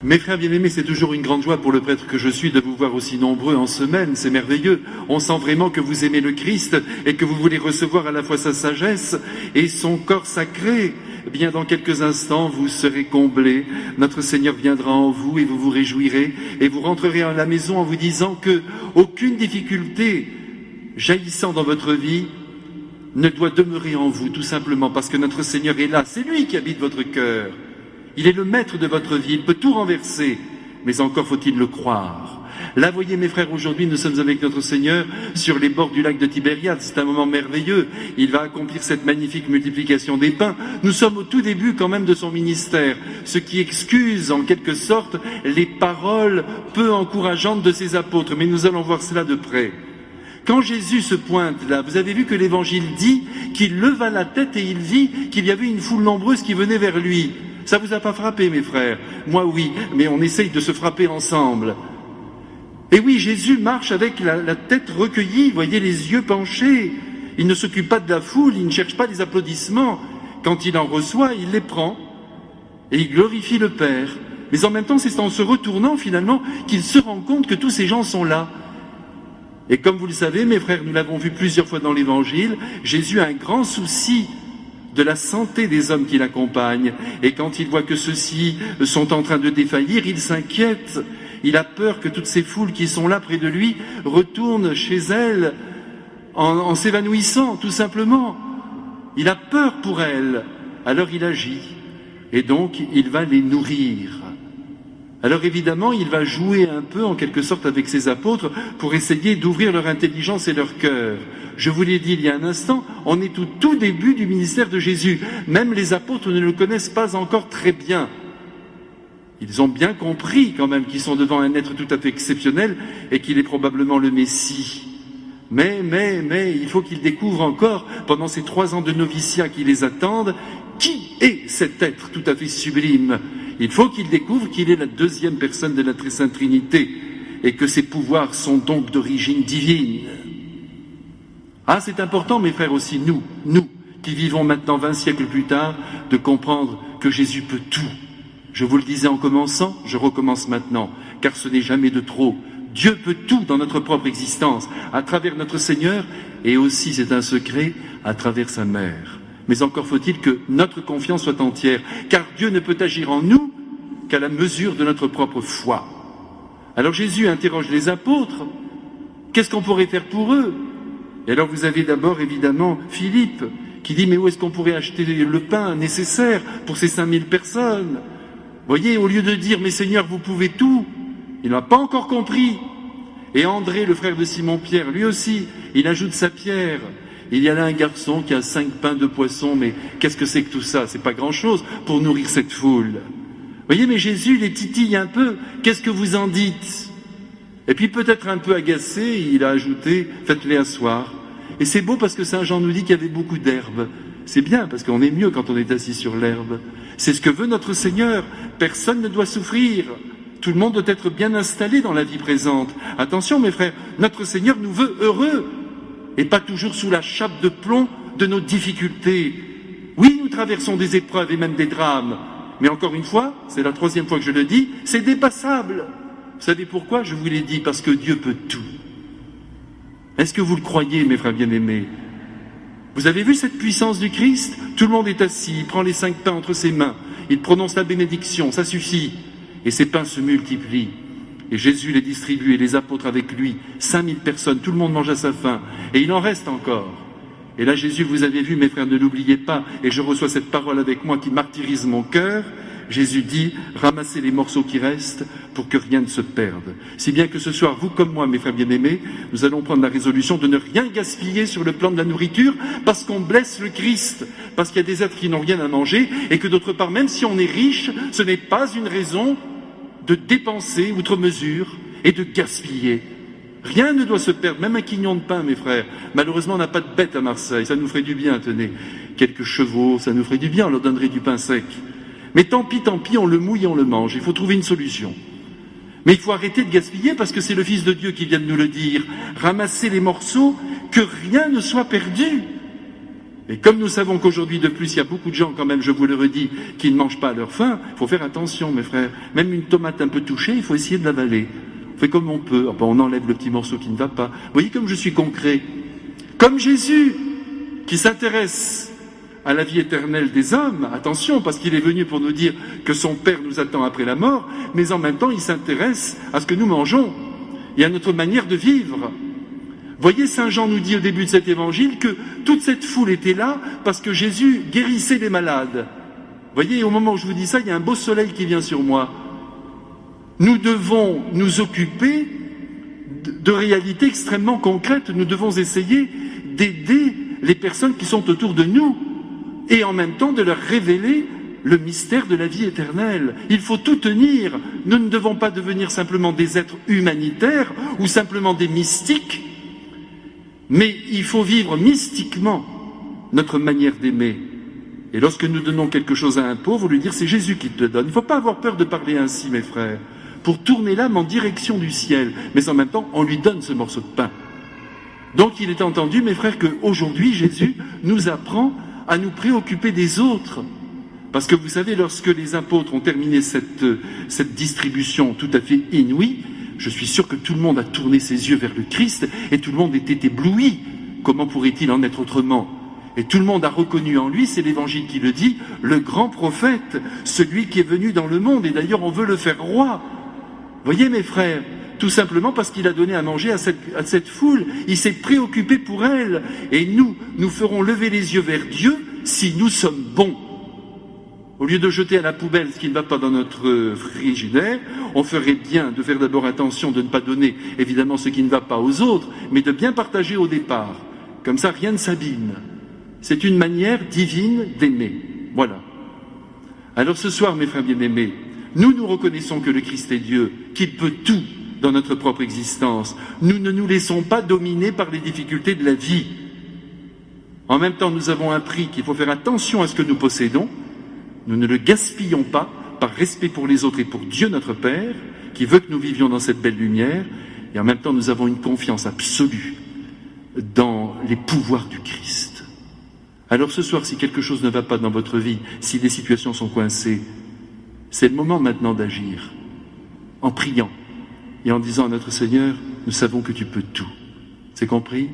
Mes frères bien-aimés, c'est toujours une grande joie pour le prêtre que je suis de vous voir aussi nombreux en semaine, c'est merveilleux. On sent vraiment que vous aimez le Christ et que vous voulez recevoir à la fois sa sagesse et son corps sacré. Bien, dans quelques instants, vous serez comblés. Notre Seigneur viendra en vous et vous vous réjouirez et vous rentrerez à la maison en vous disant que aucune difficulté jaillissant dans votre vie ne doit demeurer en vous, tout simplement parce que notre Seigneur est là. C'est lui qui habite votre cœur. Il est le maître de votre vie, il peut tout renverser, mais encore faut-il le croire. Là, voyez mes frères, aujourd'hui nous sommes avec notre Seigneur sur les bords du lac de Tibériade, c'est un moment merveilleux, il va accomplir cette magnifique multiplication des pains. Nous sommes au tout début quand même de son ministère, ce qui excuse en quelque sorte les paroles peu encourageantes de ses apôtres, mais nous allons voir cela de près. Quand Jésus se pointe là, vous avez vu que l'Évangile dit qu'il leva la tête et il vit qu'il y avait une foule nombreuse qui venait vers lui. Ça vous a pas frappé, mes frères? Moi, oui, mais on essaye de se frapper ensemble. Et oui, Jésus marche avec la tête recueillie, vous voyez, les yeux penchés. Il ne s'occupe pas de la foule, il ne cherche pas les applaudissements. Quand il en reçoit, il les prend et il glorifie le Père. Mais en même temps, c'est en se retournant, finalement, qu'il se rend compte que tous ces gens sont là. Et comme vous le savez, mes frères, nous l'avons vu plusieurs fois dans l'Évangile, Jésus a un grand souci de la santé des hommes qui l'accompagnent. Et quand il voit que ceux-ci sont en train de défaillir, il s'inquiète. Il a peur que toutes ces foules qui sont là près de lui retournent chez elles en s'évanouissant, tout simplement. Il a peur pour elles. Alors il agit. Et donc, il va les nourrir. Alors évidemment, il va jouer un peu, en quelque sorte, avec ses apôtres pour essayer d'ouvrir leur intelligence et leur cœur. Je vous l'ai dit il y a un instant, on est au tout début du ministère de Jésus. Même les apôtres ne le connaissent pas encore très bien. Ils ont bien compris quand même qu'ils sont devant un être tout à fait exceptionnel et qu'il est probablement le Messie. Mais, il faut qu'ils découvrent encore, pendant ces 3 ans de noviciat qui les attendent, qui est cet être tout à fait sublime. Il faut qu'ils découvrent qu'il est la deuxième personne de la Très Sainte Trinité et que ses pouvoirs sont donc d'origine divine. Ah, c'est important, mes frères, aussi, nous, qui vivons maintenant 20 siècles plus tard, de comprendre que Jésus peut tout. Je vous le disais en commençant, je recommence maintenant, car ce n'est jamais de trop. Dieu peut tout dans notre propre existence, à travers notre Seigneur, et aussi, c'est un secret, à travers sa mère. Mais encore faut-il que notre confiance soit entière, car Dieu ne peut agir en nous qu'à la mesure de notre propre foi. Alors Jésus interroge les apôtres, qu'est-ce qu'on pourrait faire pour eux? Et alors vous avez d'abord évidemment Philippe, qui dit, mais où est-ce qu'on pourrait acheter le pain nécessaire pour ces 5000 personnes? Vous voyez, au lieu de dire, mais Seigneur, vous pouvez tout, il n'a pas encore compris. Et André, le frère de Simon-Pierre, lui aussi, il ajoute sa pierre. Il y a là un garçon qui a 5 pains, 2 poissons, mais qu'est-ce que c'est que tout ça? C'est pas grand-chose pour nourrir cette foule. Vous voyez, mais Jésus les titille un peu. Qu'est-ce que vous en dites? Et puis peut-être un peu agacé, il a ajouté, faites-les asseoir. Et c'est beau parce que Saint Jean nous dit qu'il y avait beaucoup d'herbe. C'est bien parce qu'on est mieux quand on est assis sur l'herbe. C'est ce que veut notre Seigneur. Personne ne doit souffrir. Tout le monde doit être bien installé dans la vie présente. Attention mes frères, notre Seigneur nous veut heureux. Et pas toujours sous la chape de plomb de nos difficultés. Oui, nous traversons des épreuves et même des drames, mais encore une fois, c'est la 3e fois que je le dis, c'est dépassable. Vous savez pourquoi? Je vous l'ai dit, parce que Dieu peut tout. Est-ce que vous le croyez, mes frères bien-aimés? Vous avez vu cette puissance du Christ? Tout le monde est assis, il prend les 5 pains entre ses mains, il prononce la bénédiction, ça suffit, et ces pains se multiplient. Et Jésus les distribue et les apôtres avec lui, 5000 personnes, tout le monde mange à sa faim, et il en reste encore. Et là Jésus, vous avez vu mes frères, ne l'oubliez pas, et je reçois cette parole avec moi qui martyrise mon cœur, Jésus dit, ramassez les morceaux qui restent pour que rien ne se perde. Si bien que ce soir, vous comme moi, mes frères bien-aimés, nous allons prendre la résolution de ne rien gaspiller sur le plan de la nourriture, parce qu'on blesse le Christ, parce qu'il y a des êtres qui n'ont rien à manger, et que d'autre part, même si on est riche, ce n'est pas une raison de dépenser outre mesure et de gaspiller. Rien ne doit se perdre, même un quignon de pain, mes frères. Malheureusement, on n'a pas de bêtes à Marseille, ça nous ferait du bien, tenez. Quelques chevaux, ça nous ferait du bien, on leur donnerait du pain sec. Mais tant pis, on le mouille et on le mange, il faut trouver une solution. Mais il faut arrêter de gaspiller parce que c'est le Fils de Dieu qui vient de nous le dire. Ramasser les morceaux, que rien ne soit perdu. Et comme nous savons qu'aujourd'hui, de plus, il y a beaucoup de gens, quand même, je vous le redis, qui ne mangent pas à leur faim, il faut faire attention, mes frères. Même une tomate un peu touchée, il faut essayer de l'avaler. On fait comme on peut. Enfin, on enlève le petit morceau qui ne va pas. Vous voyez comme je suis concret. Comme Jésus, qui s'intéresse à la vie éternelle des hommes, attention, parce qu'il est venu pour nous dire que son Père nous attend après la mort, mais en même temps, il s'intéresse à ce que nous mangeons et à notre manière de vivre. Voyez, Saint Jean nous dit au début de cet évangile que toute cette foule était là parce que Jésus guérissait les malades. Voyez, au moment où je vous dis ça, il y a un beau soleil qui vient sur moi. Nous devons nous occuper de réalités extrêmement concrètes. Nous devons essayer d'aider les personnes qui sont autour de nous et en même temps de leur révéler le mystère de la vie éternelle. Il faut tout tenir. Nous ne devons pas devenir simplement des êtres humanitaires ou simplement des mystiques, mais il faut vivre mystiquement notre manière d'aimer. Et lorsque nous donnons quelque chose à un pauvre, lui dire c'est Jésus qui te le donne. Il ne faut pas avoir peur de parler ainsi, mes frères, pour tourner l'âme en direction du ciel. Mais en même temps, on lui donne ce morceau de pain. Donc il est entendu, mes frères, qu'aujourd'hui, Jésus nous apprend à nous préoccuper des autres. Parce que vous savez, lorsque les apôtres ont terminé cette distribution tout à fait inouïe, je suis sûr que tout le monde a tourné ses yeux vers le Christ et tout le monde était ébloui. Comment pourrait-il en être autrement? Et tout le monde a reconnu en lui, c'est l'Évangile qui le dit, le grand prophète, celui qui est venu dans le monde. Et d'ailleurs, on veut le faire roi. Voyez, mes frères, tout simplement parce qu'il a donné à manger à cette foule. Il s'est préoccupé pour elle. Et nous ferons lever les yeux vers Dieu si nous sommes bons. Au lieu de jeter à la poubelle ce qui ne va pas dans notre frigidaire, on ferait bien de faire d'abord attention de ne pas donner évidemment ce qui ne va pas aux autres, mais de bien partager au départ. Comme ça, rien ne s'abîme. C'est une manière divine d'aimer. Voilà. Alors ce soir, mes frères bien-aimés, nous reconnaissons que le Christ est Dieu, qu'il peut tout dans notre propre existence. Nous ne nous laissons pas dominer par les difficultés de la vie. En même temps, nous avons appris qu'il faut faire attention à ce que nous possédons. Nous ne le gaspillons pas par respect pour les autres et pour Dieu notre Père, qui veut que nous vivions dans cette belle lumière. Et en même temps, nous avons une confiance absolue dans les pouvoirs du Christ. Alors ce soir, si quelque chose ne va pas dans votre vie, si des situations sont coincées, c'est le moment maintenant d'agir, en priant et en disant à notre Seigneur, nous savons que tu peux tout. C'est compris ?